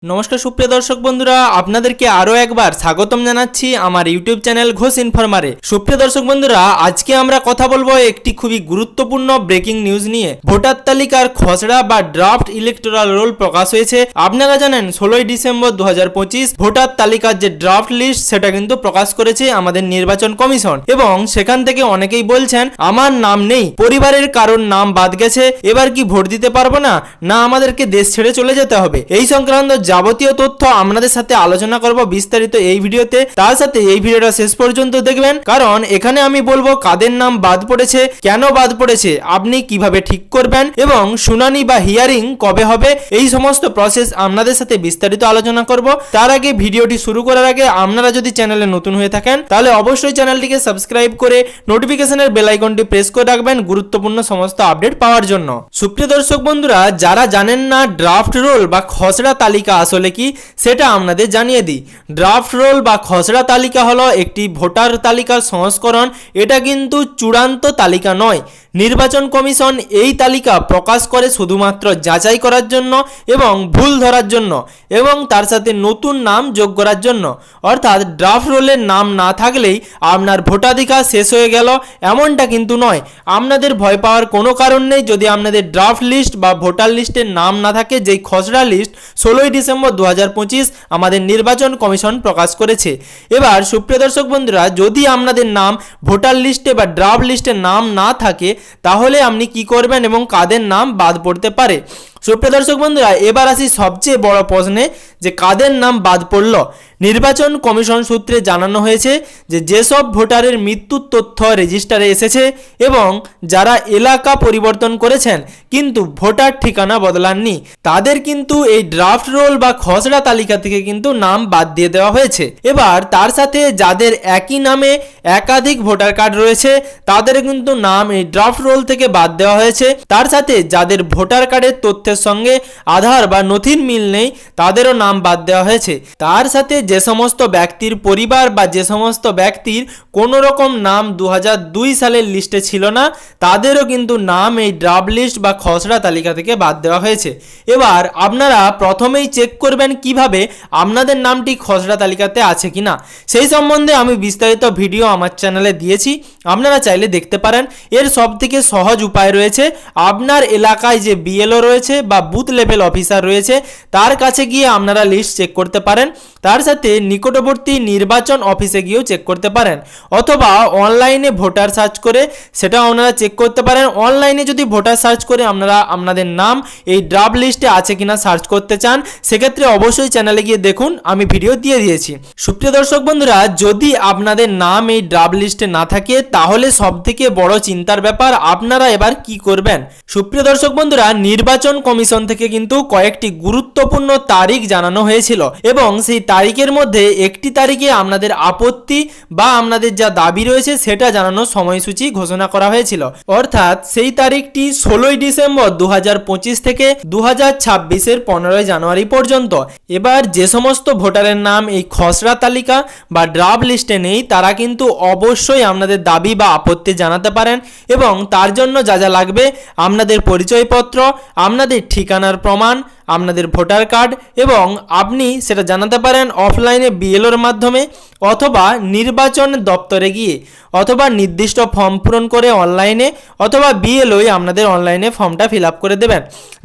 নমস্কার সুপ্রিয় দর্শক বন্ধুরা, আপনাদেরকে আরো একবার স্বাগতম জানাচ্ছি আমার ইউটিউব চ্যানেল ঘোষ ইনফরমারে। সুপ্রিয় দর্শক বন্ধুরা, আজকে আমরা কথা বলবো একটি খুবই গুরুত্বপূর্ণ ব্রেকিং নিউজ নিয়ে। ভোটার তালিকার খসড়া বা ড্রাফট ইলেকটোরাল রোল প্রকাশ হয়েছে। আপনারা জানেন 16ই ডিসেম্বর 2025 ভোটার তালিকার যে ড্রাফট লিস্ট সেটা কিন্তু প্রকাশ করেছে আমাদের নির্বাচন কমিশন, এবং সেখান থেকে অনেকেই বলছেন আমার নাম নেই, পরিবারের কারোর নাম বাদ গেছে, এবার কি ভোট দিতে পারবো না, না আমাদেরকে দেশ ছেড়ে চলে যেতে হবে। এই সংক্রান্ত যাবতীয় তথ্য আপনাদের সাথে আলোচনা করব বিস্তারিত এই ভিডিওতে। তার সাথে এই ভিডিওটা শেষ পর্যন্ত দেখবেন, কারণ এখানে আমি বলবো কাদের নাম বাদ পড়েছে, কেন বাদ পড়েছে, আপনি কিভাবে ঠিক করবেন, এবং শুনানি বা হিয়ারিং কবে হবে, এই সমস্ত প্রসেস আপনাদের সাথে বিস্তারিত আলোচনা করব। তার আগে ভিডিওটি শুরু করার আগে আপনারা যদি চ্যানেলে নতুন হয়ে থাকেন তাহলে অবশ্যই চ্যানেলটিকে সাবস্ক্রাইব করে নোটিফিকেশনের বেল আইকনটি প্রেস করে রাখবেন গুরুত্বপূর্ণ সমস্ত আপডেট পাওয়ার জন্য। সুপ্রিয় দর্শক বন্ধুরা, যারা জানেন না ড্রাফট রোল বা খসড়া তালিকা আসলে কি, সেটা আপনাদের জানিয়ে দিই। ড্রাফট রোল বা খসড়া তালিকা হলো একটি ভোটার তালিকার সংস্করণ। এটা কিন্তু চূড়ান্ত তালিকা নয়। নির্বাচন কমিশন এই তালিকা প্রকাশ করে শুধুমাত্র যাচাই করার জন্য এবং ভুল ধরার জন্য, এবং তার সাথে নতুন নাম যোগ করার জন্য। অর্থাৎ ড্রাফট রোলের নাম না থাকলেই আপনার ভোটাধিকার শেষ হয়ে গেল, এমনটা কিন্তু নয়। আপনাদের ভয় পাওয়ার কোনো কারণ নেই। যদি আপনাদের ড্রাফট লিস্ট বা ভোটার লিস্টের নাম না থাকে, যেই খসড়া লিস্ট 16ই ডিসেম্বর 2025 আমাদের নির্বাচন কমিশন প্রকাশ করেছে। এবার সুপ্রিয় দর্শক বন্ধুরা, যদি আপনাদের নাম ভোটার লিস্টে বা ড্রাফট লিস্টে নাম না থাকে, তাহলে আপনি কি করবেন এবং কাদের নাম বাদ পড়তে পারে। সুপ্রিয় দর্শক বন্ধুরা, এবার আসি সবচেয়ে বড় প্রশ্নে, যে কাদের নাম বাদ পড়ল। নির্বাচন কমিশন সূত্রে জানানো হয়েছে যে যেসব ভোটারের মৃত্যুর তথ্য রেজিস্টারে এসেছে এবং যারা এলাকা পরিবর্তন করেছেন কিন্তু ভোটার ঠিকানা বদলাননি, তাদের কিন্তু এই ড্রাফট রোল বা খসড়া তালিকা থেকে কিন্তু নাম বাদ দিয়ে দেওয়া হয়েছে। এবার তার সাথে যাদের একই নামে একাধিক ভোটার কার্ড রয়েছে, তাদের কিন্তু নাম এই ড্রাফট রোল থেকে বাদ দেওয়া হয়েছে। তার সাথে যাদের ভোটার কার্ডের তথ্যের সঙ্গে আধার বা নথির মিল নেই, তাদেরও নাম বাদ দেওয়া হয়েছে। তার সাথে যে সমস্ত ব্যক্তির পরিবার বা যে সমস্ত ব্যক্তির কোনো রকম নাম 2002 সালের লিস্টে ছিল না, তাদেরও কিন্তু নাম এই ড্রাফট লিস্ট বা খসড়া তালিকা থেকে বাদ দেওয়া হয়েছে। এবার আপনারা প্রথমেই চেক করবেন কিভাবে আপনাদের নামটি খসড়া তালিকাতে আছে কিনা। সেই সম্বন্ধে আমি বিস্তারিত ভিডিও আমার চ্যানেলে দিয়েছি, আপনারা চাইলে দেখতে পারেন। এর সবথেকে সহজ উপায় রয়েছে, আপনার এলাকায় যে বিএলও রয়েছে বা বুথ লেভেল অফিসার রয়েছে, তার কাছে গিয়ে আপনারা লিস্ট চেক করতে পারেন। তার সাথে নিকটবর্তী নির্বাচন অফিসে গিয়েও চেক করতে পারেন, অথবা অনলাইনে ভোটার সার্চ করে সেটাও আপনারা চেক করতে পারেন। অনলাইনে যদি ভোটার সার্চ করে আপনারা আপনাদের নাম এই ড্রাফট লিস্টে আছে কিনা সার্চ করতে চান, সেক্ষেত্রে অবশ্যই চ্যানেলে গিয়ে দেখুন, আমি ভিডিও দিয়ে দিয়েছি। সুপ্রিয় দর্শক বন্ধুরা, যদি আপনাদের নাম এই ড্রাফট লিস্টে না থাকে, তাহলে সবথেকে বড় চিন্তার ব্যাপার, আপনারা এবার কি করবেন। সুপ্রিয় দর্শক বন্ধুরা, নির্বাচন কমিশন থেকে কিন্তু কয়েকটি গুরুত্বপূর্ণ তারিখ জানানো হয়েছিল, এবং সেই তারিখের মধ্যে একটি তারিখে আপনাদের আপত্তি বা আপনাদের যা দাবি রয়েছে সেটা জানানোর সময়সূচি ঘোষণা করা হয়েছিল। অর্থাৎ সেই তারিখটি 16ই ডিসেম্বর 2025 থেকে 2026-এর 15ই জানুয়ারি পর্যন্ত। এবার যে সমস্ত ভোটারের নাম এই খসড়া তালিকা বা ড্রাফট লিস্টে নেই, তারা কিন্তু অবশ্যই আপনাদের দাবি বা আপত্তি জানাতে পারেন, এবং তার জন্য যা যা লাগবে, আপনাদের পরিচয়পত্র, আপনাদের ঠিকানার প্রমাণ, আপনাদের ভোটার কার্ড, এবং আপনি সেটা জানাতে পারেন অফলাইনে বিএলওর মাধ্যমে, অথবা নির্বাচন দপ্তরে গিয়ে, অথবা নির্দিষ্ট ফর্ম পূরণ করে অনলাইনে, অথবা বিএলওই আপনাদের অনলাইনে ফর্মটা ফিল আপ করে দেবেন।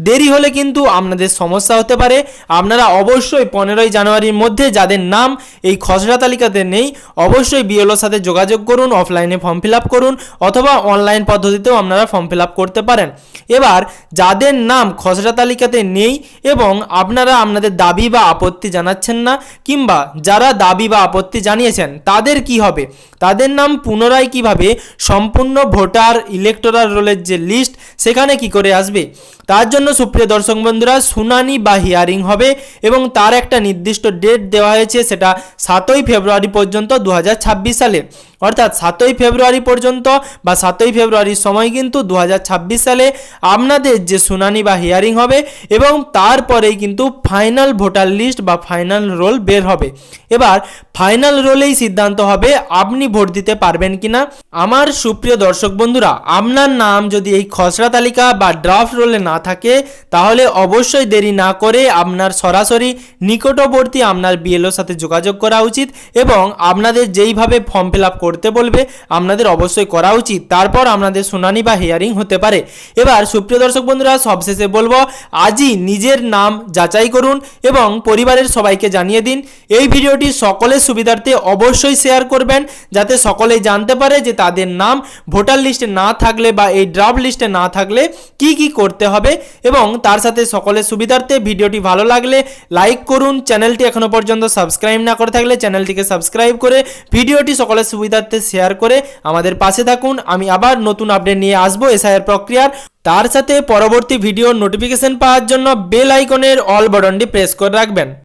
দেরি হলে কিন্তু আপনাদের সমস্যা হতে পারে। আপনারা অবশ্যই 15ই জানুয়ারির মধ্যে যাদের নাম এই খসড়া তালিকাতে নেই, অবশ্যই বিএলওর সাথে যোগাযোগ করুন, অফলাইনে ফর্ম ফিল আপ করুন, অথবা অনলাইন পদ্ধতিতেও আপনারা ফর্ম ফিল আপ করতে পারেন। এবার যাদের নাম খসড়া তালিকাতে নেই এবং আপনারা আপনাদের দাবি বা আপত্তি জানাচ্ছেন না, কিংবা যারা দাবি বা আপত্তি জানিয়েছেন তাদের কি হবে, তাদের নাম পুনরায় কিভাবে সম্পূর্ণ ভোটার ইলেকটোরাল রোলের যে লিস্ট সেখানে কি করে আসবে, তার জন্য সুপ্রিয় দর্শক বন্ধুরা শুনানি বা হিয়ারিং হবে, এবং তার একটা নির্দিষ্ট ডেট দেওয়া হয়েছে, সেটা 7ই ফেব্রুয়ারি পর্যন্ত 2026 সালে। অর্থাৎ 7ই ফেব্রুয়ারি পর্যন্ত বা 7ই ফেব্রুয়ারির সময় কিন্তু 2026 সালে আপনাদের যে শুনানি বা হিয়ারিং হবে এবং তারপরেই কিন্তু ফাইনাল ভোটার লিস্ট বা ফাইনাল রোল বের হবে। এবার ফাইনাল রোলেই সিদ্ধান্ত হবে আপনি ভোট দিতে পারবেন কিনা। আমার সুপ্রিয় দর্শক বন্ধুরা, আপনার নাম যদি এই খসড়া তালিকা বা ড্রাফট রোলে না থাকে তাহলে অবশ্যই দেরি না করে আপনার সরাসরি নিকটবর্তী আপনার বিএলওর সাথে যোগাযোগ করা উচিত এবং আপনাদের যেইভাবে ফর্ম ফিল আপ করতে বলবে আপনাদের অবশ্যই করা উচিত। তারপর আপনাদের শুনানি বা হিয়ারিং হতে পারে। এবার সুপ্রিয় দর্শক বন্ধুরা, সবশেষে বলবো আজই নিজের নাম যাচাই করুন এবং পরিবারের সবাইকে জানিয়ে দিন। এই ভিডিওটি সকলের সুবিধার্থে অবশ্যই শেয়ার করবেন যাতে সকলেই জানতে পারে যে তাদের নাম ভোটার লিস্টে না থাকলে বা এই ড্রাফট লিস্টে না থাকলে কি কি করতে হবে। এবং তার সাথে সকলের সুবিধার্থে ভিডিওটি ভালো লাগলে লাইক করুন। চ্যানেলটি এখনো পর্যন্ত সাবস্ক্রাইব না করে থাকলে চ্যানেলটিকে সাবস্ক্রাইব করে ভিডিওটি সকলের সুবিধার্থে শেয়ার করে আমাদের পাশে থাকুন। আমি আবার নতুন আপডেট নিয়ে আসবো এসআইআর প্রক্রিয়ার। তার সাথে পরবর্তী ভিডিওর নোটিফিকেশন পাওয়ার জন্য বেল আইকনের অল বাটনটি প্রেস করে রাখবেন।